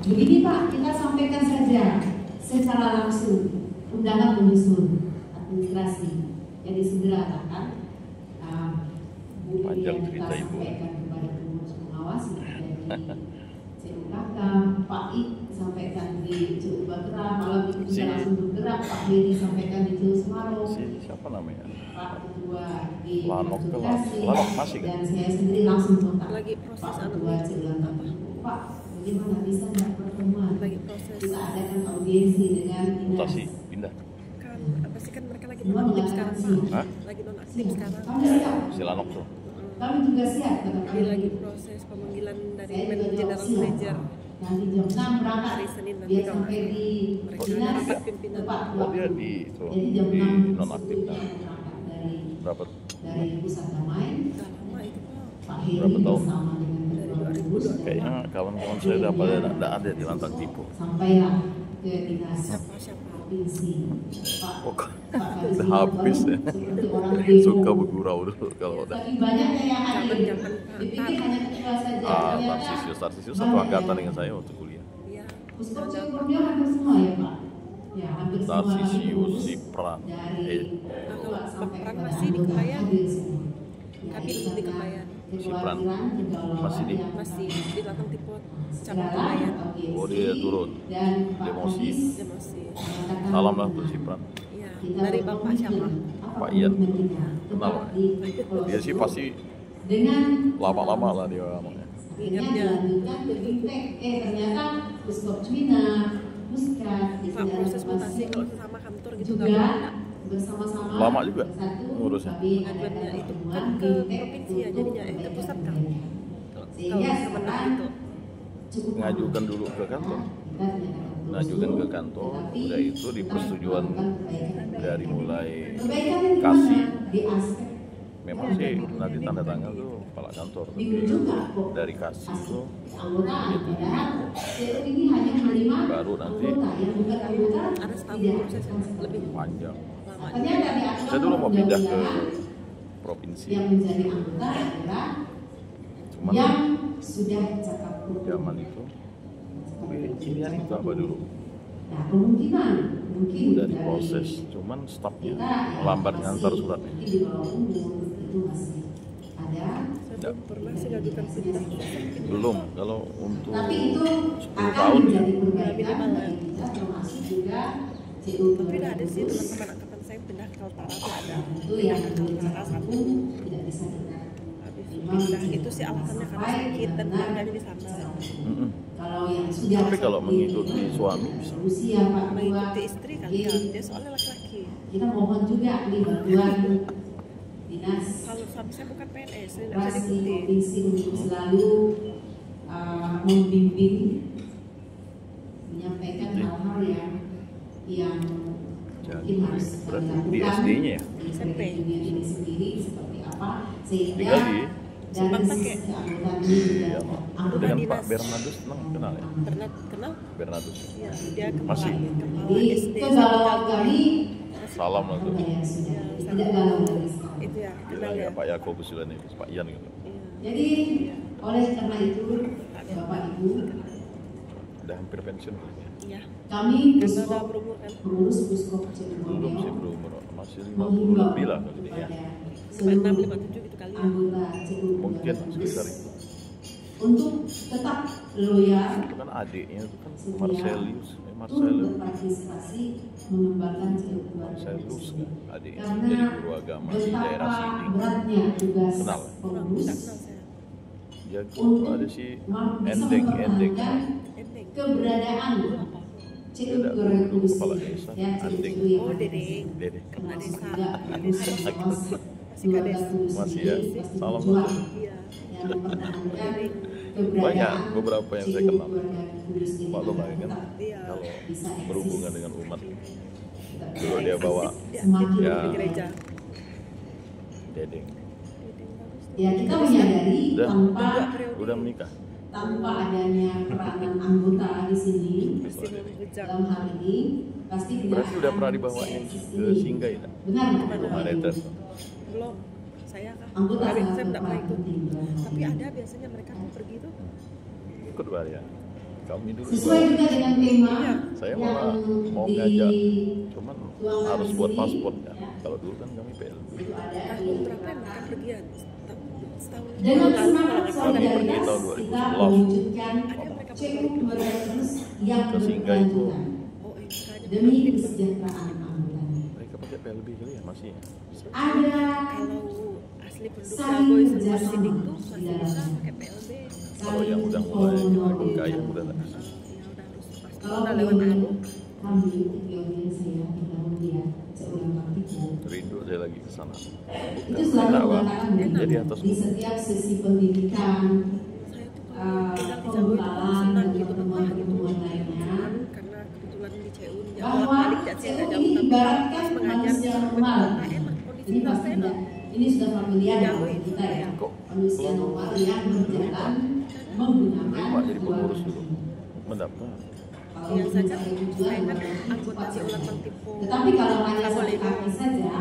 Begini Pak, kita sampaikan saja secara langsung undangan menyusun administrasi. Jadi segera kan Bu Lilian kita sampaikan kepada pengurus pengawas dari CUKK, Pak Ik sampaikan di CU Batra, malam itu kita langsung bergerak, Pak Heri sampaikan di CU Semarang. Siapa namanya? Pak Ketua di Lanok masih kan? Dan saya sendiri langsung kontak lagi proses Pak Ketua CU Pak, bagaimana bisa nggak pertemuan? Lagi proses. Kita adakan audiensi dengan mutasi pindah. Kan apa sih, kan mereka lagi nonaktif sekarang Pak. Hah? Lagi nonaktif sekarang. Kami siap. Si Lanok tuh. Kami juga siap. Kata Jadi lagi proses pemanggilan dari general manager. Nanti jam 6 berangkat. Hari Senin nanti Dia dong. sampai di Mereka dinas rapat pimpinan. tepat Oh dia waktu. di itu Jadi jam di 6 nonaktif. dia berangkat Berapa? dari pusat damai. Udah lama itu Pak. Pak Heri Berapa tahun? bersama dengan Ketua Gugus dan Kayaknya kawan-kawan saya tidak ada di Lantak Tipu. sampailah ke dinas Siapa? provinsi. Pak Oh, Pak udah habis ya. seperti orang demo. Suka bergurau dulu kalau udah. Saking banyaknya yang hadir. Zaman Dipikir hanya ketua saja. Tarsisius satu angkatan dengan saya waktu kuliah. Iya. Puskop Cengkurnya hampir semua ya Pak? Ya hampir semua. Tarsisius, Sipran, Dari ketua sampai Peran kepada masih di anggota Kebayan. hadir semua. Kami belum di Kebayan. Sipran. Masih di? Masih di belakang Tipot cabang Kebayan. Oh dia turun. Dan Pak Demosi. Anies Demosi. mengatakan Salam lah untuk Sipran. Iya. kita Dari Bapak siapa? Pak Ian. Kenal Dia sih pasti dengan lama-lama lah dia ngomongnya. dengan dilanjutkan ke Bimtek. Ternyata Puskop Cina, Puskat Pak, proses mutasi kalau sesama kantor gitu nggak juga ada. bersama-sama Lama juga satu, ngurusnya. tapi Pengajuannya ada itu pertemuan kan ke Bimtek provinsi ya, untuk jadinya ke pusat kan. Kalau sehingga Kemenang sekarang itu. cukup Ngajukan dulu ke kantor. Ngajukan ke kantor, udah itu di persetujuan dari mulai kasih. di aspek Memang sih nanti tanda tangan tuh kepala kantor, tapi dari kasih itu keanggotaan padahal CU ini hanya menerima baru nanti anggota yang bukan anggota Ada setahun tidak prosesnya lebih panjang. lama. ternyata di aturan Saya dulu mau pindah ke undang-undangan provinsi, yang menjadi anggota adalah cuman yang sudah cakap hukum. zaman itu pilihan itu apa dulu Nah, kemungkinan mungkin udah dari diproses, cuman stafnya kita lambat masih ngantar suratnya. mungkin di bawah umur itu masih ada. Saya belum pernah sih ngajukan pindah. Belum, kalau untuk Tapi itu 10 akan tahun ya. menjadi perbaikan bagi kita termasuk juga CU. Tapi udah ada sih teman-teman angkatan saya pindah ke Kaltara tuh ada. Itu yang Kaltara satu. tidak bisa kita Habis pindah itu sih alasannya karena sakit dan keluarganya di sana. Mm-mm. kalau yang sudah Tapi kalau seperti mengikuti suami bisa. usia Pak Tua, Mengikuti istri kan jadi ya, dia soalnya laki-laki. kita mohon juga nih bantuan dinas Kalau suami saya bukan PNS, saya nggak bisa Prasi diikuti. provinsi untuk selalu membimbing, menyampaikan hal-hal yang Jadi, mungkin harus berarti kami di lakukan SD-nya ya? di SMP. dunia ini sendiri seperti apa sehingga Tinggal di dari Sempat sisi pakai. keanggotaan ini ya, juga Anggota dengan dinas. Pak Bernardus kenal ya? Pernah kenal? Bernardus. Ya, dia kepala Masih? kepala jadi SD. kegalauan kami Salam lah tuh. yang sudah tidak galau lagi sekarang. Itu ya, Bilang kenal ya ya. Pak Yakobus Yulan itu, Pak Ian gitu. Iya. Jadi oleh karena itu Bapak Ibu Udah hampir pensiun kayaknya. Iya. kami Karena udah Puskop berumur kan. pengurus Puskop Belum sih Cirebon berumur, masih 50 menghimbau lebih lah kali ini ya. kepada 56, seluruh 57 gitu kali ya. anggota CU Mungkin sekitar itu. untuk tetap loyal Itu kan adiknya itu kan setia Marcelius, untuk Marcellus. berpartisipasi mengembangkan CU Marcellus kan adiknya karena jadi guru agama di daerah betapa sini. beratnya tugas Kenal. pengurus Nggak kenal saya. Ya gitu ada si bisa Ending. mempertahankan Ending. keberadaan Apa? CU Beda, Revolusi kepala desa, ya Anding. CU yang Oh, ada di Dedeng. sini. Dede. Kepala desa. Juga Kepala desa masih masih kades. Masih ya? Salam berjuang satu. Iya. yang mempertahankan Banyak keberadaan beberapa yang saya CU kenal. keluarga kudus ini Pak Lomba kan tetap Iya. kalau bisa eksis. berhubungan dengan umat Tetap dulu bisa dia eksis. bawa Dia Semakin ya. di gereja. Dedeng. ya kita menyadari Udah. tanpa Udah menikah. adanya peranan anggota di sini Masih membujang. dalam hal ini pasti tidak Berarti udah akan pernah dibawain seeksis ke ini. Singgah ya? Benar nggak, Mana? Bapak Kemarin Ibu? Belum. Saya kah? Anggota Saya sangat tidak pernah berperan ikut. penting dalam hal Tapi ini. ada biasanya mereka tuh pergi tuh. Ikut ya. Kami dulu sesuai juga dengan tema saya yang malah mau ngajak, cuman harus buat paspor ya. Kalau dulu kan kami PLB. itu ada Tahun berapa yang mereka pergian? Setahun. dengan semangat Kami pergi solidaritas tahun kita 2011. mewujudkan Mereka CU 200 yang Sehingga itu berkelanjutan Oh, makanya demi kesejahteraan anggotanya. mereka pakai PLB kali ya masih. Ada kalau asli penduduk saling Dagoy semua kerjasama sidik tuh di masih dalam bisa pakai PLB. Kalau yang udah mulai kaya udah tak bisa. Ya udah harus pasti kalau udah lewat anu. kami ikut saya bertahun dia seulang kali Rindu saya lagi ke sana. itu selalu Kenapa? mengatakan Jadi atas di setiap sesi pendidikan Saya tuh kalau tinggal di Jawa itu pembekalan senang dan gitu betah gitu. pertemuan lainnya Karena kebetulan di CU ya bahwa balik dari saya CU jauh ini tapi ibaratkan pas manusia mengajarnya normal. enak kondisi Ini kelas pasti enak. ini sudah familiar Jawa dengan itu kita ya. Kok Manusia normal yang berjalan menggunakan Pak jadi dua pengurus kaki. dulu mendaftar. Kalau Biasanya mencapai tujuan saya kan berarti anggota cepat si ulang saja. Tipu. Tetapi kalau hanya Sama satu Lego. kaki saja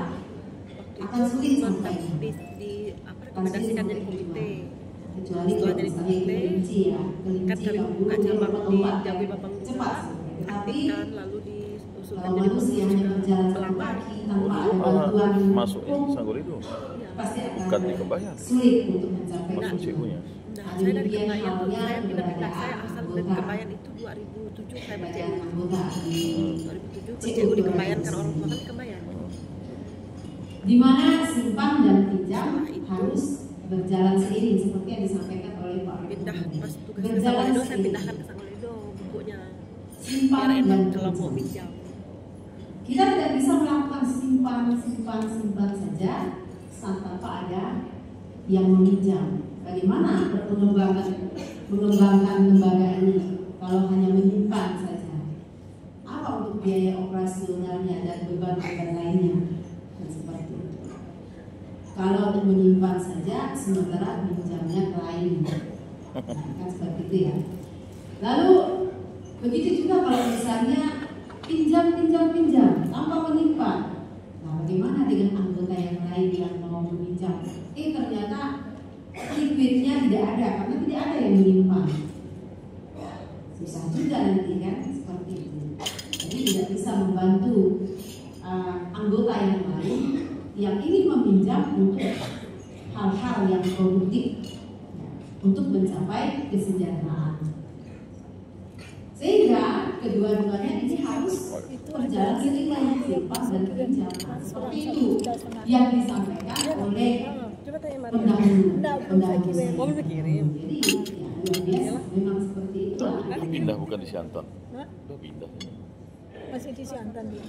akan sulit sampai. di apa rekomendasikan jadi komite. Kecuali Setelah kalau jadi misalnya komite, kelinci ya, Kan kelinci kami yang buka dulu dia cabang di lompat Jawi ya, Babang cepat. juga, Tapi aktifkan lalu diusulkan kalau jadi manusia pengurus hanya berjalan satu melamar. kaki tanpa ada Dulu bantuan masuk ini hukum, Sanggol itu pasti akan bukan di Kembayan, sulit untuk mencapai masuk CU-nya. Nah, saya dari Kembayan tuh, saya pindah-pindah, saya asal dari Kembayan itu 2007 saya keberadaan berCU. anggota di 2007 berCU di Kembayan karena orang tua kan di Kembayan. di mana simpan dan pinjam harus berjalan seiring seperti yang disampaikan oleh Pak Pindah Rektor. pas tugas ke Berjalan Sangoledo saya seiring. pindahkan ke Sangoledo bukunya. Simpan Biar dan enak kalau mau pinjam. pinjam. Kita tidak bisa melakukan simpan saja tanpa ada yang meminjam. Bagaimana mengembangkan lembaga ini kalau hanya menyimpan saja? Apa untuk biaya operasionalnya dan beban-beban lainnya? Dan seperti itu. Kalau untuk menyimpan saja, sementara pinjamnya ke lain, kan seperti itu ya. Lalu begitu juga kalau misalnya pinjam tanpa menyimpan. Nah, bagaimana dengan anggota yang lain yang mau meminjam? Ternyata liquidnya tidak ada karena tidak ada yang menyimpan. Susah juga nanti kan seperti itu. Jadi tidak bisa membantu anggota yang lain yang ingin meminjam untuk hal-hal yang produktif ya, untuk mencapai kesejahteraan. Sehingga kedua-duanya ini harus berjalan seiring simpan dan pinjam. Seperti itu yang disampaikan oleh pendahulu. Mau kirim. Jadi ya, luar biasa memang seperti itu. Udah pindah bukan di Siantan. Udah pindah. Masih di Siantan dia.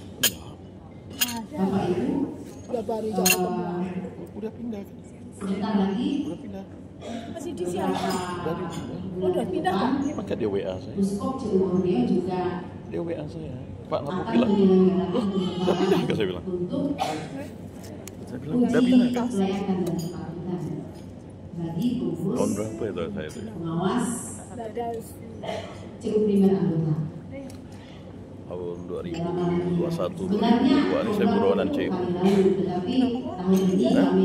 Bapak Ibu Udah baru jauh ketemu. Udah pindah. sebentar lagi Udah pindah. Masih di Siantan. Dari Udah pindah kan? maka dia WA saya. Puskop CU Borneo juga Dia WA saya. Pak Napo akan bilang. menyelenggarakan Udah pindah ke saya bilang. untuk Saya bilang udah pindah kan. kelayakan dan kepatutan bagi pengurus Tahun berapa itu saya itu? pengawas Ada CU primer anggota. Tahun Dalam hal ini 2021 sebenarnya 2022 ini saya buronan CU. kali lalu, tetapi tahun ini kami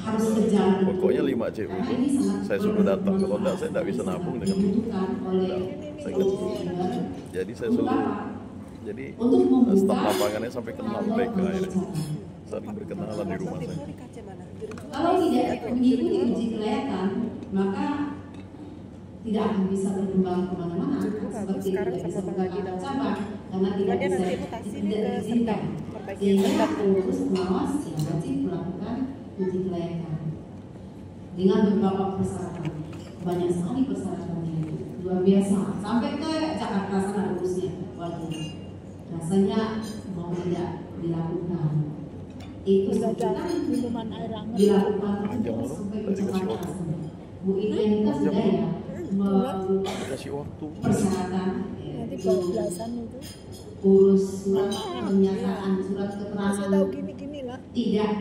harus berjalan Pokoknya 5 CU karena itu ini sangat saya suruh datang. Kalau enggak saya enggak bisa nabung dengan itu. dibutuhkan oleh Saya CU ingat. primer. Jadi saya Untuk suruh apa? jadi Untuk membuka staf lapangannya sampai ke 6 PK akhirnya. cabang. Saling berkenalan di rumah saya. Di kaca mana? Kalau tidak mengikuti uji kelayakan, maka tidak akan bisa berkembang kemana-mana. Seperti Sekarang tidak bisa sama membuka lagi dalam cabang karena tidak Dia bisa nanti mutasi nih tidak ke diizinkan. Serdang, perbaiki Sehingga Serdang. pengurus pengawas yang wajib melakukan uji kelayakan dengan beberapa persyaratan. Banyak sekali persyaratannya itu luar biasa. Sampai ke Jakarta sana urusnya. Waduh, rasanya mau tidak dilakukan. Itu Udah ada kan minuman air hangat. dilakukan Panjang terus loh, sampai ke dari kasih Jakarta. waktu. Bu Irian kita sudah ya Dikasih waktu. persyaratan Nanti itu belasan itu. urus surat pernyataan surat Masih keterangan tahu gini-gini lah. tidak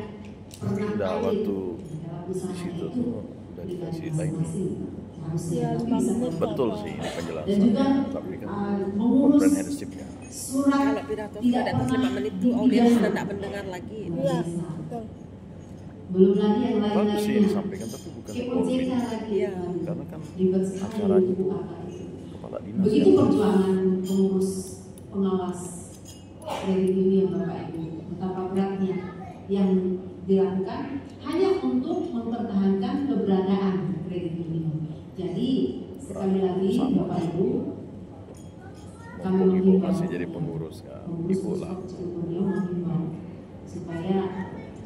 pernah Udah valid waktu dalam di usaha situ itu tuh udah diberi dikasih timing. masing-masing. Harusnya Ya, tapi 5 bisa menit. Betul sih ini dan penjelasan. juga Tapi kan mengurus comprehensive ya. surat Kalau pidato tidak sudah di atas 5 pernah menit tuh audiens sudah dipidana. tidak mendengar lagi. Iya, betul. Belum lagi yang Bagus sih lain-lainnya. disampaikan tapi bukan KOJK komit. lagi. Iya. Karena kan Ribet sekali acaranya buku tuh apa itu. Begitu perjuangan pengurus pengawas kredit union Bapak Ibu, betapa beratnya yang dilakukan hanya untuk mempertahankan keberadaan kredit union. Jadi sekali lagi Bapak Ibu, kami Ibu masih jadi pengurus kan, Ibu lah. Supaya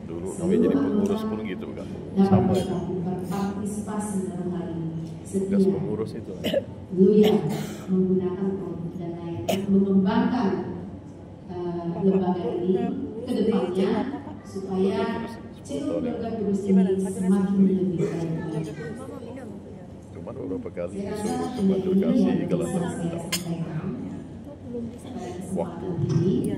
Dulu kami jadi pengurus pun gitu kan, dapat sama itu. berpartisipasi dalam hal ini. Tugas pengurus itu. Beliau menggunakan produk dan lain-lain, mengembangkan lembaga ini ke depannya supaya CU Keluarga Kudus ini semakin lebih baik. Cuman beberapa kali disuruh ke Bantul Kasih kalau terminal waktu. Iya.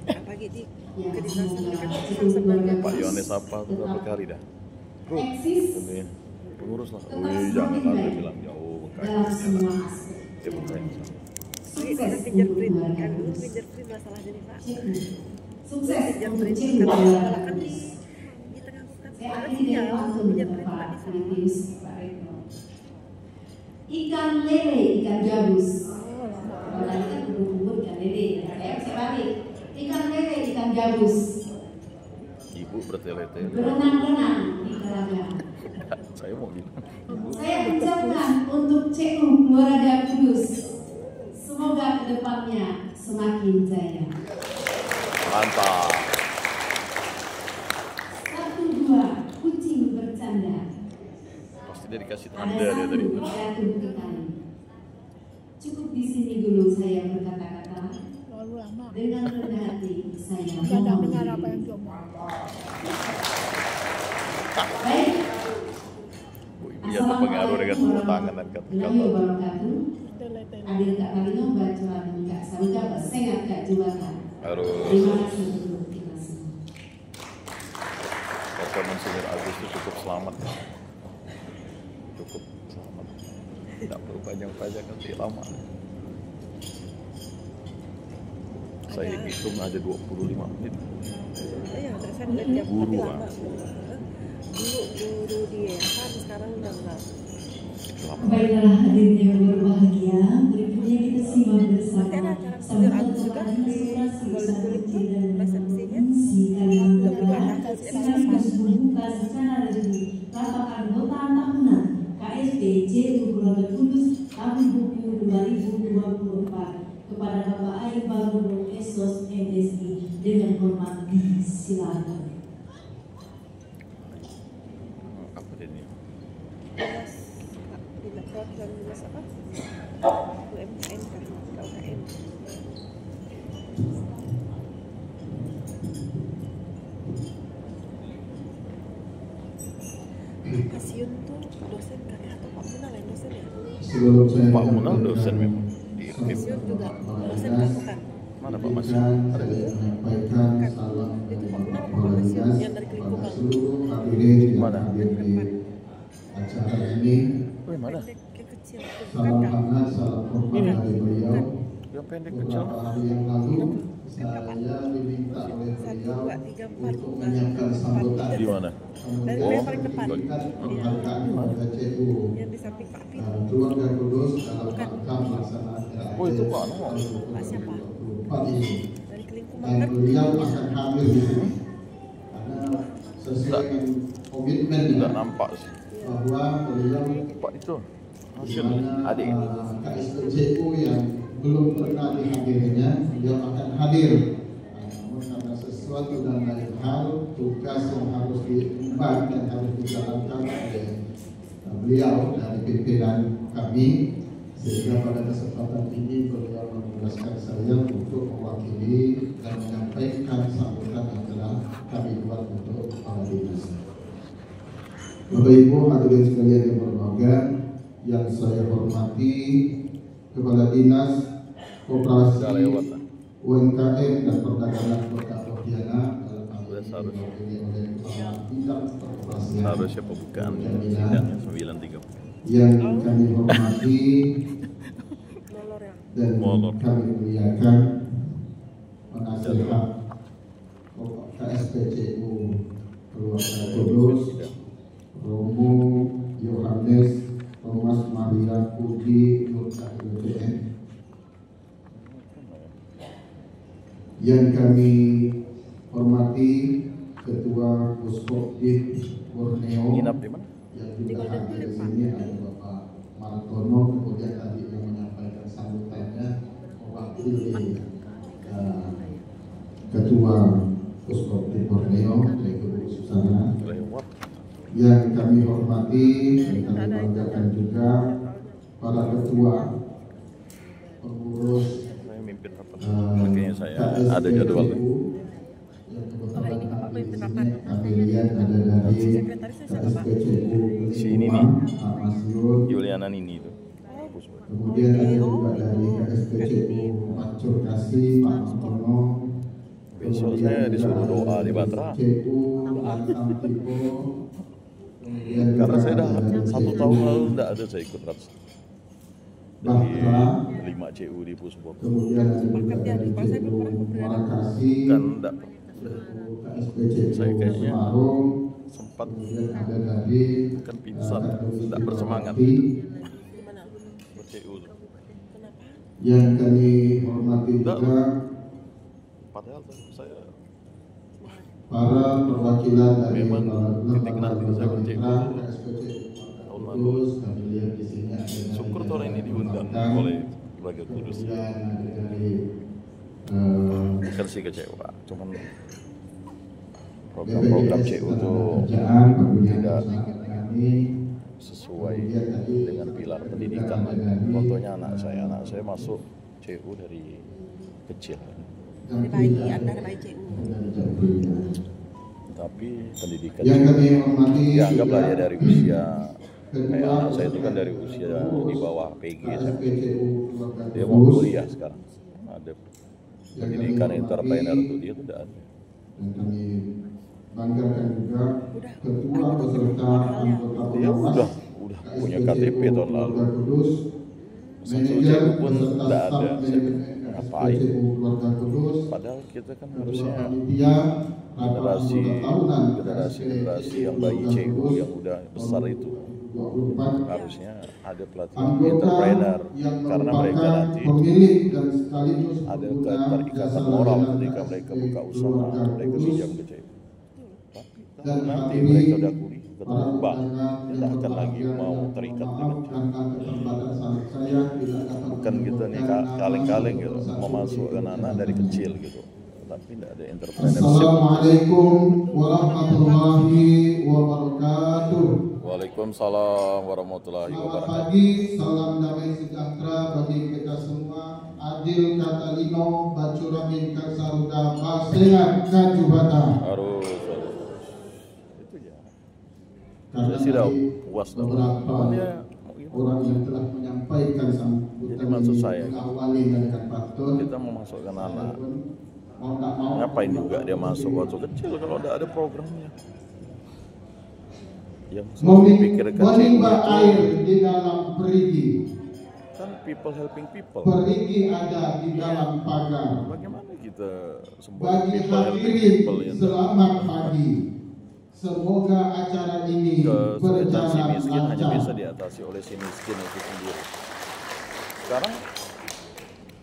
Apalagi di kedinasan kan Pak Yohanes apa tuh berapa kali dah? Bro, Eksis katanya, pengurus lah. Wih, jangan lah, dia bilang jauh. dalam semua aspek. Dia bermain. Sukses fingerprint untuk kan keluarga dulu Kudus. fingerprint masalah jadi Pak. Sukses untuk Fingerprint CU kan Keluarga kan Kudus. di tengah hutan. Saya akhiri dengan pantun Fingerprint Bapak Pak di sana. Filipinus, Pak Retno. Ikan lele, ikan gabus. Kalau tadi kan kubur ikan lele, saya balik. Ikan lele, ikan gabus. Ibu bertele-tele. Berenang-renang di telaga. Saya mau bilang. Saya ucapkan untuk CU Keluarga Kudus, semoga kedepannya semakin jaya. Mantap. 1, 2, kucing bercanda. Pasti dia dikasih Ada tanda dia tadi. satu jatuh ke kali. Cukup di sini dulu saya berkata-kata. Lalu lama. Dengan rendah hati saya Tidak mohon dengar apa diri. yang diomong. Baik. Bu Ibu ya terpengaruh dengan tepuk tangan dan kata-kata. Tele-tele. Adil Kak Marino baca dan Kak Saruga bersengat Kak Juwaka. Harus Terima kasih untuk kita semua. performance Senior Agus itu cukup selamat. Cukup selamat. Tidak perlu panjang-panjang nanti lama. Saya hitung aja 25 menit. Iya, terus saya lihat dia Guru, tapi Pak. lama. Dulu guru dia kan sekarang udah enggak. Lama. Baiklah hadirin yang berbahagia, berikutnya kita simak bersama Nanti ada acara sambutan Senior Agus juga Bapak di Inspirasi Golden Tulip Usaha tuh, dan resepsinya. Fungsi Kalimantan Mudah-mudahan Utara hasil sekaligus membuka secara resmi rapat anggota tahunan KSP CU Keluarga Kudus tahun buku 2024 kepada Bapak Air Barono Esos MSI dengan hormat disilakan. Apa ini? Dinas Dinas Perwakilan Dinas apa? UMKM kan, UKM. Pasiun tuh dosen kan ya? Atau Pak Munal yang dosen ya? Sebelum saya Pak Munal dosen memang di IRKIM. Pasiun juga dosen kan bukan? Mana Pak Mas? saya Ada. menyampaikan salam Itu Pak Munal apa Pak kepada Pasiun dinas yang dari kepada Kelingkungan? seluruh hadirin yang Mana? hadir di acara ini. Oh, yang mana? Pendek yang kecil itu bukan Salam kan? hangat, salam hormat Ini. dari beliau. Yang pendek kecil. Beberapa hari yang lalu saya diminta oleh 1, beliau 2, 3, 4, untuk menyiapkan sambutan. Di mana? Dari Oh, yang paling depan. memberikan penghargaan kepada CU Yang di samping Pak Fit. Keluarga Kudus dalam rangka pelaksanaan Oh, itu Pak Nomo. Pak siapa? 2024 ini. Dari Kelingkungan Dan kan? beliau akan hadir di sini karena sesuai dengan komitmen Enggak nampak sih. bahwa beliau Pak itu di hasil mana adik. KSPCU yang belum pernah dihadirinya beliau akan hadir. Namun karena sesuatu dan lain hal tugas yang harus diemban dan harus dijalankan oleh beliau dari pimpinan kami, sehingga pada kesempatan ini beliau menugaskan saya untuk mewakili dan menyampaikan sambutan yang telah kami buat untuk para dinas. Bapak Ibu hadirin sekalian yang berbahagia, yang saya hormati Kepala Dinas Koperasi Udah lewat lah. UMKM dan Perdagangan Kota Pontianak dalam hal Udah ini seharusnya. mewakili oleh Kepala Bidang Perkoperasian Harusnya pembukaan sidangnya 9.30. yang kami hormati Molor ya. dan Molor. kami muliakan penasihat KSPCU Keluarga Kudus Romo Yohanes Ormas Maria Puji Nurkatuludn yang kami hormati Ketua Puskopdit Borneo Nginap di mana? yang juga hadir di sini ada Bapak Martono, kemudian tadi yang menyampaikan sambutannya mewakili Ketua Puskopdit Borneo yaitu Bu Susana. Lewat. Yang kami hormati dan kami banggakan juga para ketua pengurus Saya mimpin rapat. Makanya saya ada jadwal. yang kebetulan hadir di sini kami lihat ada dari KSPCU Si ini nih. Pak Masyur, Juliana Nini itu. kemudian ada juga dari KSPCU Mancur Kasih Pak Martono. Besok saya disuruh doa di Batra. KSPCU Antipo. Karena saya dah 1 tahun lalu tidak ada saya ikut rapat. Dari 5 CU di Pusbok. Kemudian ada juga dari CU Muarakasi, Kan tidak. KSPCU Saya kayaknya Semarang, sempat kemudian ada dari kan pingsan, tidak bersemangat. CU. Yang kami hormati juga Padahal saya para perwakilan dari memang titik nanti saya lembaga berCU. KSPCU Kudus. Kami lihat di sini ada dari Syukur tahun ini diundang oleh Keluarga Kudus. kemudian ada dari Bukan sih kecewa, cuman program-program CU itu kerjaan kemudian tidak usaha kami. sesuai dengan pilar pendidikan. Contohnya anak saya masuk CU dari kecil, Dari bayi, Anda dari bayi CU. tapi pendidikan Yang kami hormati dianggaplah ya dari usia kayak Ketua anak saya itu kan dari usia di bawah PG, KSPCU Keluarga dia mau Kudus. kuliah sekarang. Ada pendidikan entrepreneur itu dia tidak ada. Dan kami banggakan juga ketua beserta anggota Dia pengawas udah punya KTP tahun lalu. Keluarga Kudus, Satu manajer pun beserta tidak staf ada. manajemen Ngapain? KSPCU Keluarga Kudus, Padahal kita kan ketua harusnya panitia rapat anggota tahunan generasi yang bayi CU yang udah besar itu 24 harusnya ada pelatihan anggota entrepreneur yang karena mereka merupakan nanti pemilik dan sekaligus ada pengguna keterikatan jasa moral layanan ketika mereka KSP buka usaha, Keluarga mereka Kudus. pinjam ke CU. Tapi Dan kalau nanti hadiri mereka udah kuliah para ketemu bank, undangan tidak yang akan lagi berbahagia mau dan terikat mohon dengan maaf CU. karena keterbatasan saya tidak dapat Bukan kita nih menyebutkan kaleng-kaleng nama gitu, satu memasukkan persatu. anak dari kecil gitu, tapi tidak ada entrepreneurship. Assalamualaikum warahmatullahi wabarakatuh. Waalaikumsalam warahmatullahi Selamat wabarakatuh. pagi, salam damai sejahtera bagi kita semua. Adil Katalino, Bacuramin Kasaruda, Basengan Kajubata. Harus itu ya. Karena Saya sih udah tadi puas dah. beberapa Cuman ya, mau gimana? orang yang telah menyampaikan sambutan Jadi maksud ini saya, mengawali dengan Patun. kita memasukkan anak, Mau tak mau ngapain juga dia masuk waktu kecil kalau udah ada programnya. Yang selalu dipikirkan menimba CU air itu di dalam perigi. kan people helping people. Perigi ada di dalam pagar. Bagaimana kita semua Bagi people helping hadirin, people yang selamat pagi. Semoga acara ini kesulitan si berjalan miskin hanya lancar. bisa diatasi oleh si miskin itu sendiri. Sekarang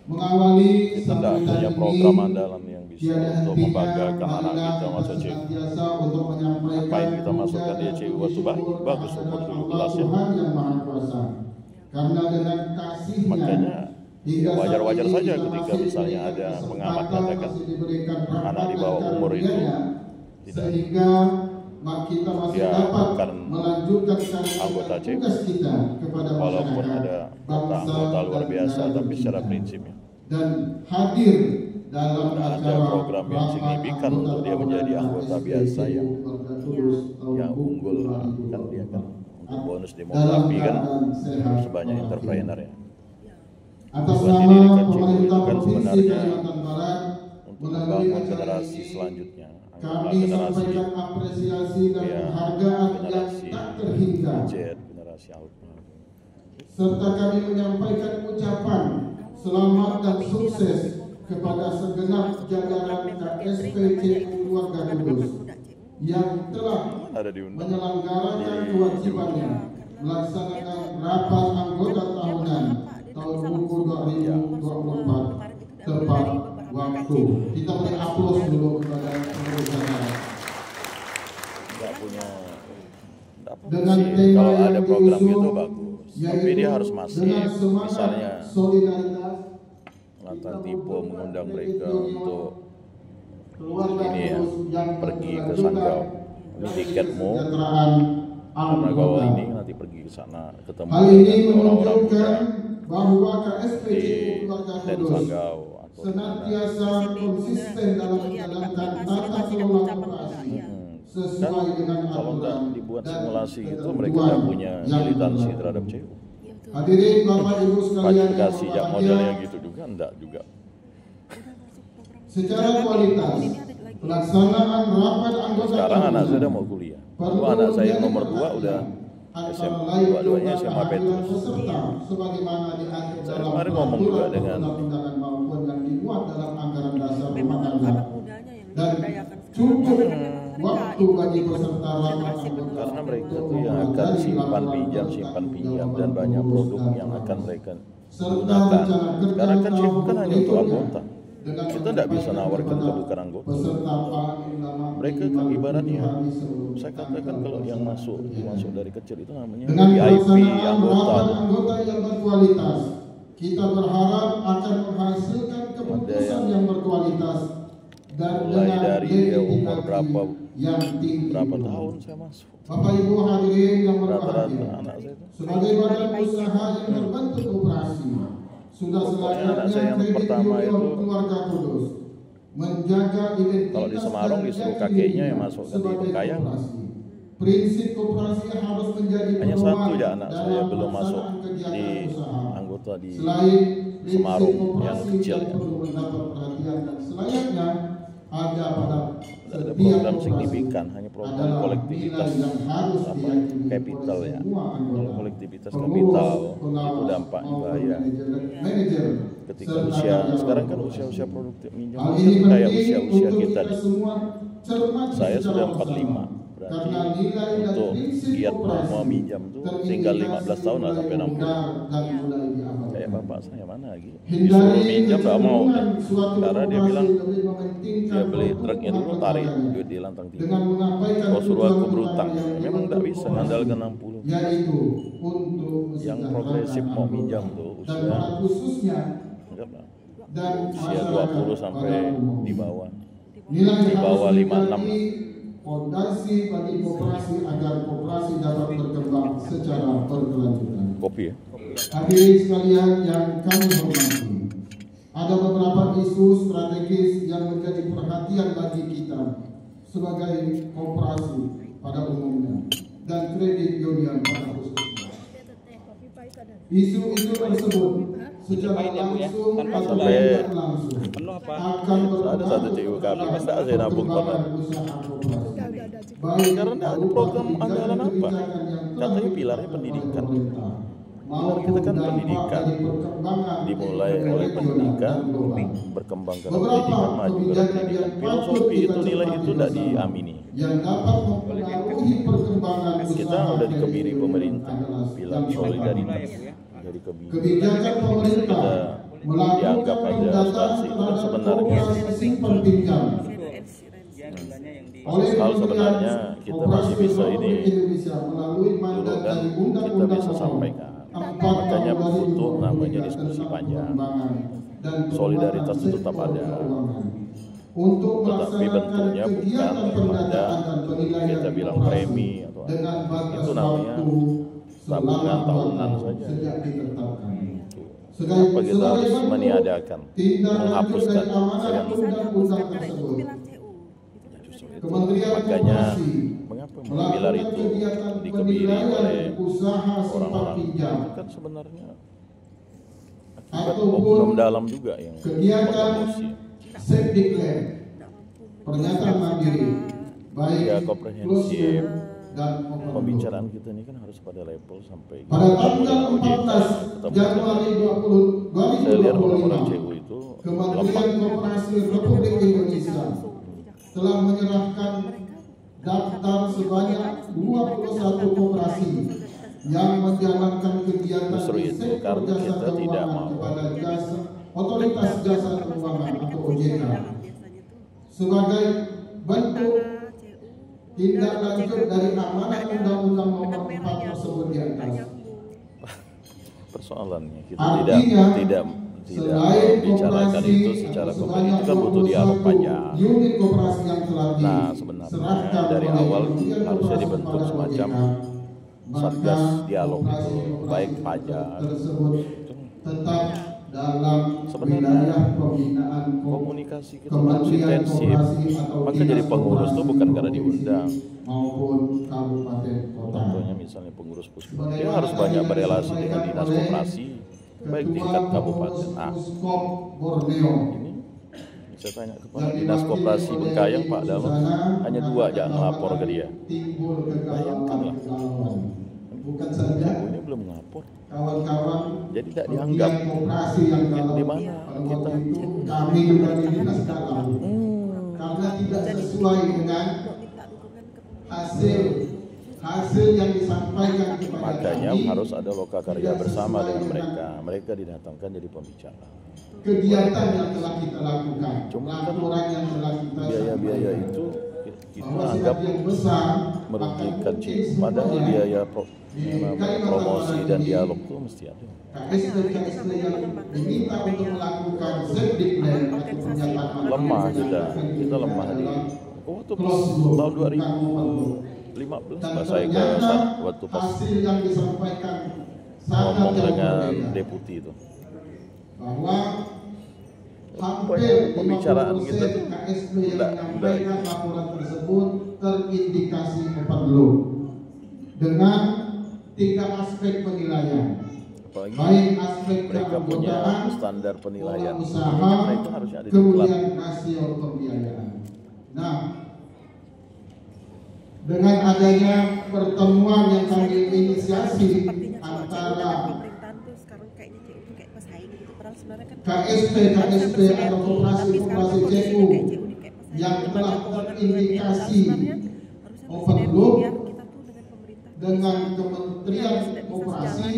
Mengawali kita tidak sambutan punya ini, program andalan yang bisa tiada untuk hentinya membanggakan anak marilah kita masuk CU. senantiasa untuk menyampaikan Ngapain kita masukkan dia puja CU dan waktu bayi? syukur Bagus kehadiran umur 17 Allah ya. Tuhan yang Maha Kuasa. Karena dengan kasihnya Makanya hingga ya wajar-wajar saat ini saja kita ketika masih misalnya diberikan ada kesempatan, pengamat katakan masih diberikan anak di rahmat bawah dan umur itu karunia-Nya, tidak sehingga kita masih ya, dapat bukan melanjutkan syariat anggota dan CU. tugas kita kepada Walaupun masyarakat, ada bangsa, anggota luar dan biasa, negara tapi secara kita. prinsipnya Dan hadir dalam tidak ada acara program yang rapat signifikan anggota untuk dia menjadi tahunan anggota SPCU biasa yang Keluarga Kudus tahun unggul. Kan 2022. dia kan untuk bonus Dalam demografi kan keadaan sehat sebanyak walafiat. entrepreneur ya. Atas Tujuan nama didirikan CU pemerintah itu kan Provinsi sebenarnya Kalimantan Barat, untuk melalui membangun acara generasi ini, selanjutnya, anggaplah kami generasi sampaikan apresiasi dan ya, penghargaan yang generasi tak terhingga, Z, generasi Alpha. serta kami menyampaikan ucapan selamat dan sukses kepada segenap jajaran KSPCU Keluarga Kudus yang telah Ada diundang menyelenggarakan di kewajibannya melaksanakan rapat anggota tahunan tahun buku 2024 tepat waktu. Kita beri aplaus dulu kepada pengurus acara. Nggak punya Dengan sih. tema Kalau yang ada program diusung, gitu bagus, tapi dia harus masif. dengan semangat Misalnya solidaritas Latan Tipo mengundang mereka untuk keluarga ini ya, Kudus yang pergi ke mengajukan Sanggau. Ini tiketmu, kesejahteraan karena kau anggota. ini nanti pergi ke sana ketemu Hal ini dengan orang-orang menunjukkan muda bahwa di KSPCU Keluarga dan Kudus Sanggau atau di mana. senantiasa konsisten dalam menjalankan tata kelola operasi sesuai dengan Kalau nggak aturan dibuat dan simulasi itu ketentuan mereka nggak punya yang militansi berlaku. terhadap CU. Hadirin Bapak Ibu sekalian yang Kualifikasi jak modelnya berbahagia, gitu juga enggak juga. secara kualitas pelaksanaan rapat anggota Sekarang anak tahunan saya udah mau kuliah. perlu Dulu anak saya menjadi nomor 2 udah antara SMA, lain dua-duanya juga SMA kehadiran Petrus. peserta sebagaimana diatur Saya dalam kemarin ngomong juga peraturan dengan perundang-undangan maupun yang dimuat dalam anggaran dasar rumah Memang tangga anak mudanya yang dan diberdayakan sekarang. cukup Mereka waktu bagi peserta rapat anggota karena mereka untuk tuh yang akan mempelajari simpan laporan pinjam dan jawaban banyak pengurus produk dan yang akan pengawas. mereka Serta gunakan. rencana kerja Sekarang kan CU kan hanya untuk berikutnya anggota. dengan Kita tidak bisa menyampaikan nawarkan kepada ke bukan anggota. peserta paling lama Mereka kan minimal ibaratnya, 7 hari sebelum saya katakan tanggal kalau yang masuk pelaksanaan. dari kecil itu namanya Dengan VIP pelaksanaan anggota. rapat anggota yang berkualitas, kita berharap akan menghasilkan keputusan yang berkualitas dan Mulai dengan dari dia umur legitimasi berapa yang tinggi. berapa tahun saya masuk. Bapak Ibu hadirin yang Rata-rata berbahagia, anak saya itu. sebagai badan usaha yang berbentuk koperasi, sudah Pokoknya anak saya selayaknya yang kredit pertama union itu, Keluarga Kudus menjaga identitas kalau di Semarang dan disuruh jati kakeknya dirinya yang masukkan di sebagai Pekayang. koperasi. Prinsip koperasi harus menjadi Hanya pedoman satu ya anak saya dalam belum masuk pelaksanaan kegiatan di usaha. anggota di Selain prinsip Semarang koperasi yang kecil yang ya. perlu mendapat perhatian dan selayaknya ada pada Tidak ada setiap program koperasi signifikan, hanya program adalah kolektivitas nilai yang harus apa diyakini kapital oleh ya. semua anggota, Kalau kolektivitas pengurus, kapital itu pengawas, dampaknya maupun bahaya. manajer, Ketika serta usia karyawan sekarang kan koperasi. usia produktif minjam Hal itu ini kan kayak penting usia untuk kita kita nih. semua cermati Saya secara sudah bersama. 45. Berarti Karena nilai dan untuk prinsip giat koperasi mau minjam tuh terindikasi tinggal 15 tahun lah sampai mulai 60. pudar dan mulai diamalkan. Kayak bapak saya mana lagi Hindari disuruh minjam nggak mau kecenderungan suatu karena dia koperasi bilang lebih mementingkan dia beli produk truknya dulu market tarik dagangan duit di lantang tiga. dengan mengabaikan Kalau suruh tujuan aku utama berutang yang memang nggak dibentuk bisa koperasi, ngandalkan 60. yaitu untuk Yang mesejahterakan progresif mau anggota minjam tuh dan usia pada khususnya enggak lah, dan usia masyarakat 20 sampai pada umumnya. di bawah. Nilai Di yang bawah harus 56 menjadi fondasi bagi koperasi agar koperasi dapat berkembang secara berkelanjutan. Kopi ya. Hadirin sekalian yang kami hormati, ada beberapa isu strategis yang menjadi perhatian bagi kita sebagai koperasi pada umumnya dan kredit union pada khususnya. Isu-isu tersebut secara langsung atau tidak langsung akan Ada satu CU kami kan enggak saya nabung perkembangan pada. usaha koperasi. Karena enggak ada program anggaran apa. Katanya pilarnya pendidikan. Pilar kita kan pendidikan. Dimulai oleh pendidikan, berkembang ke pendidikan, maju ke pendidikan. Filosofi itu nilai itu tidak diamini. Yang dapat mempengaruhi perkembangan Kita usaha udah dari dikebiri pemerintah, adalah pilar yang solidaritas pertama. dari kebiri. Kebijakan pemerintah Kita dianggap melakukan ada pembedasan asuransi itu kan terhadap sebenarnya koperasi simpan pinjam. Oleh hal Kementerian sebenarnya kita masih Koperasi bisa ini Republik Indonesia melalui dulu mandat kan dari kita Undang-Undang bisa Nomor sampaikan. 4 Makanya Tahun butuh 2023 namanya diskusi tentang panjang. pengembangan dan Solidaritas itu tetap penguatan ada. sektor keuangan. Untuk Tetapi melaksanakan bentuknya bukan kegiatan pada pendataan dan penilaian kita bilang koperasi premi atau apa. dengan batas Itu namanya waktu tabungan selama 2 tahunan tahun saja. sejak ditetapkan. Kenapa kita harus bentuk meniadakan, tindak lanjut menghapuskan? dari amanat Saya nggak undang-undang Karena itu tersebut. pilar CU. Kementerian Makanya Koperasi mengapa melakukan pilar itu kegiatan dikebiri penilaian oleh usaha simpan orang-orang pinjam itu kan sebenarnya akibat ataupun oknum dalam juga yang kegiatan promosi. safety claim, pernyataan mandiri, baik Ya, komprehensif. closure dan open Pembicaraan kita ini kan harus pada level sampai pada ketemu tanggal dengan OJK, 14 ketemu Januari dengan- saya lihat orang-orang 2025, CU itu Kementerian lemah. Koperasi Republik Indonesia telah menyerahkan daftar sebanyak 21 koperasi yang menjalankan kegiatan Justru di itu, sektor karena jasa kita tidak keuangan mau. kepada otoritas jasa keuangan atau OJK biasanya tuh sebagai bentuk Tara, CU, tindak udah lanjut OJK, dari nggak amanat ada Undang-Undang benang Nomor 4 merahnya, tersebut di nggak atas. nyambung. Persoalannya kita Artinya, tidak selain membicarakan koperasi itu secara atau konkret, itu kan sebanyak butuh dialog 21 panjang. unit koperasi yang telah Nah, sebenarnya diserahkan dari oleh awal Kementerian harusnya Koperasi dibentuk kepada semacam OJK, satgas maka dialog itu, koperasi-koperasi baik pajak. tersebut tetap dalam Sebenarnya wilayah pembinaan komunikasi kita harus Kementerian intensif. Koperasi atau Maka Dinas jadi pengurus itu Koperasi bukan karena provinsi diundang. maupun kabupaten kota. Contohnya misalnya pengurus puskesmas, dia harus banyak berelasi dengan dinas koperasi, baik tingkat kabupaten. Nah, Puskop Borneo ini saya tanya kepada dinas koperasi Bengkayang, Pak Dalam, hanya 2 jangan melapor ke dia. timbul Bayangkanlah. kegalauan. Bukan saja Ini belum melapor, kawan-kawan jadi tidak dianggap. pegiat koperasi yang galau. Di mana Pada kita? waktu itu kami juga di dinas galau karena tidak sesuai dengan Mau minta dukungan ke pemerintah. hasil yang disampaikan kepada Makanya kami. harus ada lokakarya Tidak bersama sesuai dengan dengan mereka. Mereka didatangkan jadi pembicara. kegiatan yang telah kita lakukan, Cuma kan laporan yang telah kita Biaya-biaya sampaikan. itu kita Bahwa anggap sebagian besar merugikan mungkin CU. Padahal semuanya biaya di Kalimantan promosi Barat dan ini, dialog itu mesti ada. KSP yang diminta untuk melakukan Zedikland atau pernyataan Lemah organisasi kita lemah di waktu pas close tahun bukan open 2015 dan pas saya ke ternyata waktu pas hasil yang disampaikan sangat ngomong jauh dengan berbeda. deputi itu. Bahwa hampir Pembicaraan kita 50% tuh KSP yang udah menyampaikan laporan tersebut terindikasi overload dengan 3 aspek penilaian, Apalagi baik aspek mereka punya keanggotaan, standar penilaian. pola Ini usaha, kan mereka harusnya ada di kemudian rasio pembiayaan. Nah, dengan adanya pertemuan yang kami inisiasi Sepertinya kalau CU dengan antara pemerintahan tuh sekarang kayaknya CU tuh kayak pesaing gitu. Padahal sebenarnya kan KSP atau koperasi-koperasi CU yang telah terindikasi overload dengan Kementerian Koperasi,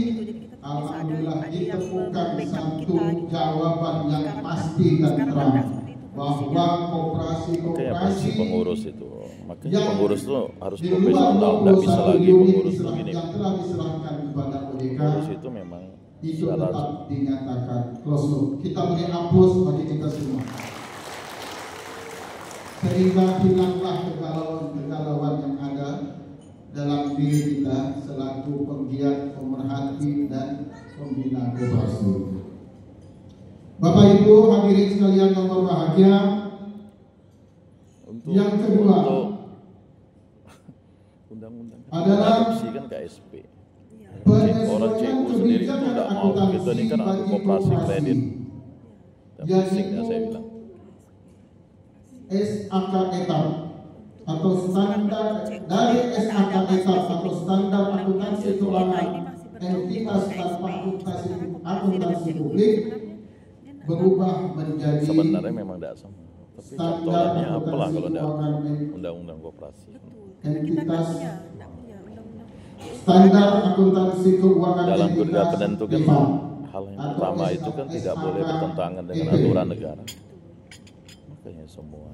alhamdulillah ditemukan satu jawaban yang pasti dan terang bahwa koperasi-koperasi pengurus itu. Makanya yang pengurus itu harus di luar profesional, nggak bisa 21 lagi unit pengurus begini. yang telah diserahkan kepada OJK Pengurus itu memang itu secara tetap dinyatakan close loop. Kita beri aplaus bagi kita semua. Sehingga hilanglah kegalauan yang ada dalam diri kita selaku penggiat, pemerhati dan pembina koperasi. Bapak Ibu hadirin sekalian yang berbahagia, untuk yang kedua untuk undang-undang adalah kan KSP. Orang penyesuaian CU sendiri itu kebijakan tidak mau. Kita ini kan bagi koperasi kredit. Dan Jadi pusingnya saya bilang. SAK etap atau standar dari SAK etap atau standar akuntansi keuangan entitas tanpa akuntansi publik berubah menjadi Sebenarnya memang tidak sama. Tapi standar contohnya apalah akuntansi kalau ada keuangan undang-undang koperasi. entitas standar akuntansi keuangan Dalam entitas kegiatan itu kan privat hal yang atau pertama itu kan tidak boleh bertentangan dengan aturan negara. Makanya semua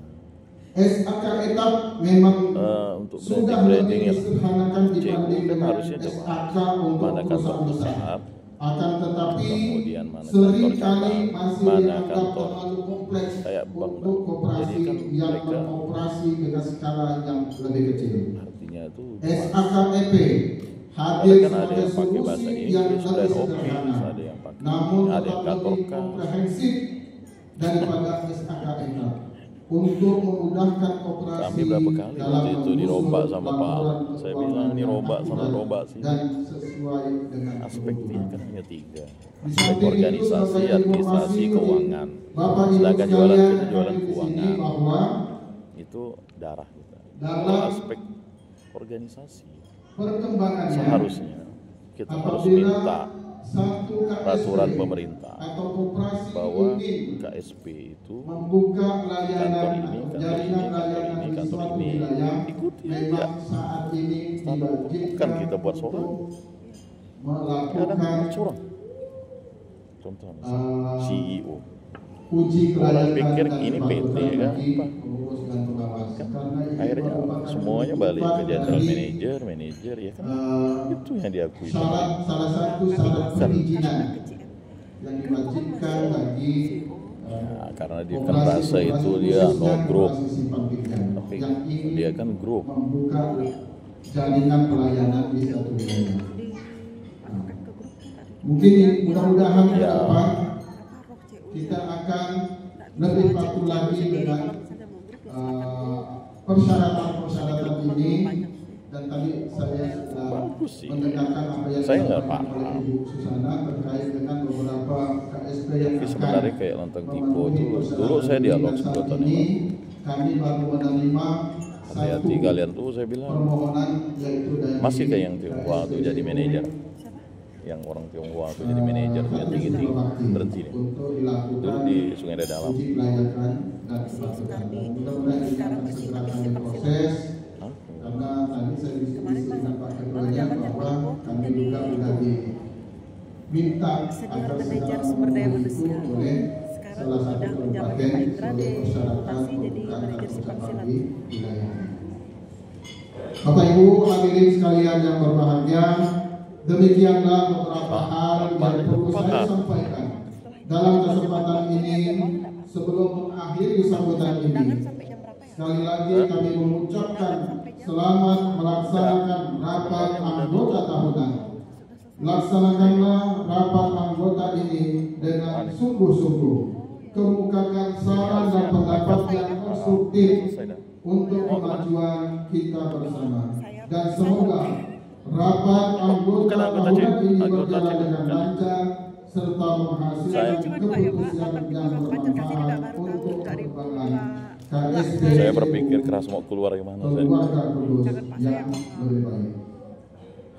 SAK etap memang untuk sudah branding lebih ya. disederhanakan CU dibanding kan dengan harusnya coba SAK untuk mana kantor perusahaan besar. pusat, Akan tetapi kemudian mana seringkali kantor cabang, masih mana dianggap kantor terlalu kompleks kayak bank. untuk koperasi Jadi kan yang mereka beroperasi dengan skala yang lebih kecil. artinya itu SAKEP ada hadir kan ada sebagai yang pakai bahasa solusi yang Inggris dan lebih office, sederhana, ada yang pakai, namun ada yang tetap kantor lebih kas. komprehensif daripada SAKEP untuk memudahkan koperasi Kami berapa kali dalam waktu itu dirombak menyusun sama Pak Al. laporan Saya keuangan bilang ini yang rombak sama akurat rombak sih. dan sesuai dengan Aspeknya kebutuhan. kan hanya 3. Di Aspek samping itu, organisasi, sebagai administrasi, informasi, keuangan. Bapak Ibu Sedangkan jualan sekalian kita jualan hadir di sini keuangan. bahwa Itu darah kita. dalam Kalau aspek organisasi perkembangannya seharusnya kita harus apabila minta satu KSP peraturan pemerintah atau koperasi bahwa ingin KSP itu membuka layanan kantor ini, atau kantor jaringan ini, kantor layanan ini, di kantor suatu ini. wilayah Ikuti aja. memang saat ini Standar diwajibkan bukan kita buat soal. untuk Kadang melakukan curang. Contoh misalnya CEO. uji kelayakan pikir dan ini PT kepatutan kan, bagi Pak. pengurus dan pengawas. Kan Karena ini akhirnya merupakan semuanya balik ke wujud general dari, manager ya kan, eh, itu yang diakui. salah satu syarat perizinan yang diwajibkan bagi Nah, karena dia kan rasa itu dia no group, tapi dia kan grup. membuka jaringan pelayanan di satu wilayah. Nah, mungkin mudah-mudahan ke Ya. depan kita akan lebih patuh lagi dengan persyaratan-persyaratan ini, dan tadi saya sudah Bagus sih. mendengarkan apa yang Saya nggak disampaikan oleh paham. Ibu Susana terkait dengan beberapa KSP yang Tapi sebenarnya kayak nonton Tipo tuh, dulu saya dialog 10 tahun yang lalu. kami baru menerima Hati-hati satu kalian tuh, saya bilang permohonan, yaitu dari masih kayak yang Tionghoa tuh jadi KSP manajer, yang orang Tionghoa tuh jadi manajer tuh yang tinggi-tinggi berhenti nih. untuk dilakukan Dulu di Sungai Dalam. uji kelayakan dan kepatutan. Mudah-mudahan ini akan segera kami proses, Hah? karena tadi saya diskusi dengan Pak Ketuanya bahwa kami juga sudah diminta agar segera sumber daya memenuhi itu manusia. oleh Sekarang salah satu udah menjabat kabupaten Pak Indra sebagai persyaratan dirotasi jadi pembukaan manajer atau simpang cabang silat. di wilayah. Bapak Ibu hadirin sekalian yang berbahagia, demikianlah beberapa hal yang perlu saya sampaikan dalam kesempatan ini sebelum mengakhiri sambutan ini. Sekali lagi kami mengucapkan selamat melaksanakan rapat anggota tahunan. Laksanakanlah rapat anggota ini dengan sungguh-sungguh. Kemukakan saran dan pendapat yang konstruktif untuk kemajuan kita bersama. Dan semoga rapat anggota tahunan ini berjalan dengan lancar serta menghasilkan keputusan yang bermanfaat untuk perkembangan KSP. Saya berpikir keras mau keluar gimana saya. Keluarga kudus yang lebih baik.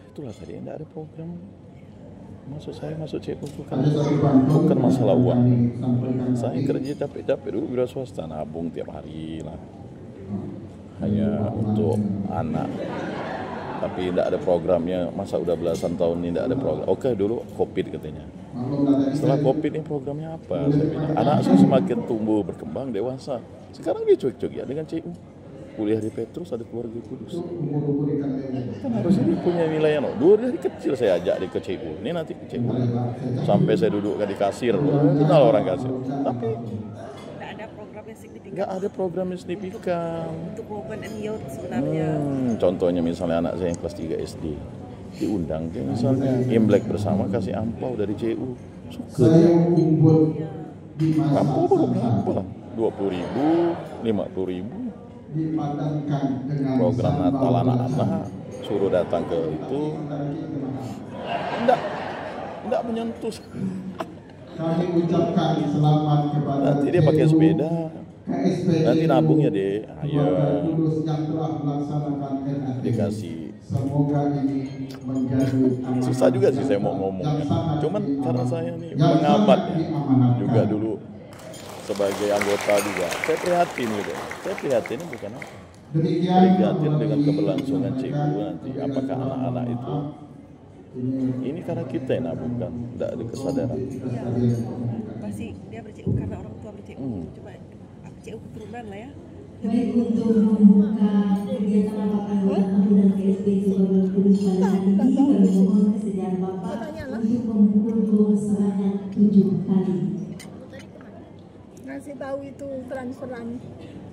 Itulah tadi tidak ada program. Maksud saya masuk CU Ada satu pantun bukan masalah yang uang. kami sampaikan Saya tadi. kerja capek-capek dulu wira swasta, nabung tiap hari lah. Hanya untuk anak. Tapi tidak ada programnya. Masa udah belasan tahun ini tidak ada program. Oke dulu COVID katanya. Setelah COVID ini programnya apa? Saya bilang, anak saya semakin tumbuh, berkembang, dewasa. Sekarang dia cuek-cuek ya dengan CU. Kuliah di Petrus, ada keluarga kudus. Kan harusnya dia punya nilai yang dulu dari kecil saya ajak dia ke CU. Ini nanti ke CU. Sampai saya dudukkan di kasir. Kenal orang kasir. Tapi Tidak ada program yang signifikan nggak ada program yang signifikan. untuk women and youth sebenarnya. Contohnya misalnya anak saya yang kelas 3 SD. Diundang ke misalnya Imlek bersama kasih ampau dari CU. Suka. Saya kumpul di masa Ampau baru berapa? sangka 20.000, 50.000. dipadankan dengan Program sambal Natal belasan. anak-anak suruh datang ke itu. Enggak menyentuh. Kami ucapkan selamat kepada Nanti dia pakai CU, sepeda. KSP, Nanti nabung ya, Dek. keluarga Ayo. kudus yang telah melaksanakan NAT. Dikasih. Semoga ini menjadi amanat Susah juga sih saya mau yang ngomong. sangat Cuman karena diamanat- saya nih yang pengamat sangat ya. diamanatkan. Juga dulu sebagai anggota juga. Saya prihatin gitu. Saya prihatin bukan apa. Demikian Prihatin dengan ini keberlangsungan CU disampaikan nanti. wabillahi Apakah taufiq anak-anak wal itu hidayah. ini karena kita yang nabungkan, tidak ada kesadaran. Pasti dia ber-CU karena orang tua ber-CU. Coba CU keturunan lah ya. Baik, untuk membuka kegiatan rapat anggota tahunan KSP Keluarga Kudus pada hari ini, kami mohon kesediaan Bapak untuk memukul gong sebanyak 7 kali. Ngasih tahu itu transferan.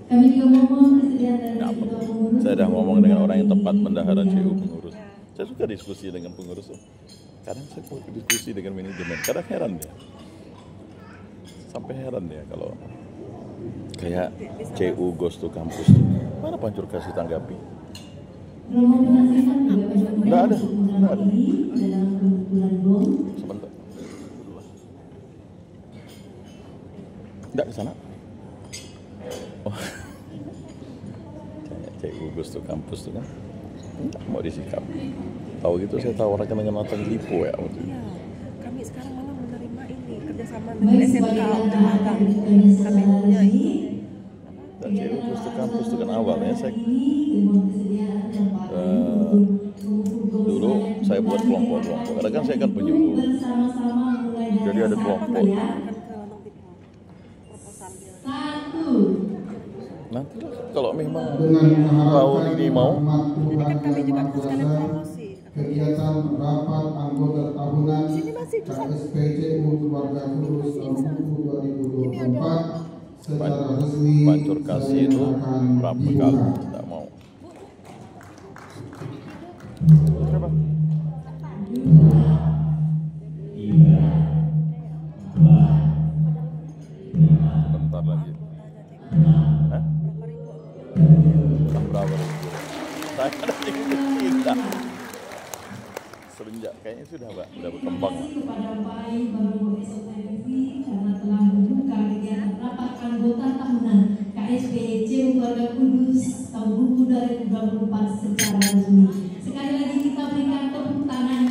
Kami juga mohon kesediaan dari ketua pengurus. Saya dah ngomong dengan orang yang tepat bendahara CU pengurus. Saya suka diskusi dengan pengurus. Kadang saya mau diskusi dengan manajemen. Kadang heran dia. Sampai heran dia kalau kayak CU Ghost to Campus. Mana Pancur kasih tanggapi? Romo penasihat juga Nggak ada. Nggak ada. dalam kemukulan gong. Sebentar. Enggak ke sana. Oh. Kayak CU Ghost to Campus tuh kan. Nggak mau disikap. Tahu gitu saya tawarkan dengan nonton Lipo ya waktu itu. Iya, kami sekarang malah menerima ini kerjasama Baik, dengan SMK sebagai untuk langkah magang. kami Kami setelah punya ini, itu. Dan CU Ghost to Campus itu kan awalnya saya mohon kesediaan Bapak untuk memukul gong dulu sebanyak saya buat 7 kali. kelompok kelompok-kelompok. Karena kan saya kan penyuluh. Bersama-sama mulai dari Jadi ada kelompok. Kan ke Lambang Tipo proposalnya. Satu. Nanti kalau memang Dengan mengharapkan tahun ini mau, rahmat Ini Tuhan kan kami Yang juga Maha terus sekalian Kuasa, promosi. kegiatan rapat anggota tahunan Sini masih bisa. KSPCU Keluarga Kudus tahun 2024 secara resmi pancur kasih itu akan berapa dibuka. kali tidak mau. Siapa? Bentar lagi. Hah? Berapa ribu? Saya ada tiga. Semenjak kayaknya sudah berkembang lah. Kepada Pai Baru SOTV karena telah membuka kegiatan rapat anggota tahunan KSPC Keluarga Kudus tahun 2024 secara resmi. Sekali lagi kita berikan tepuk tangan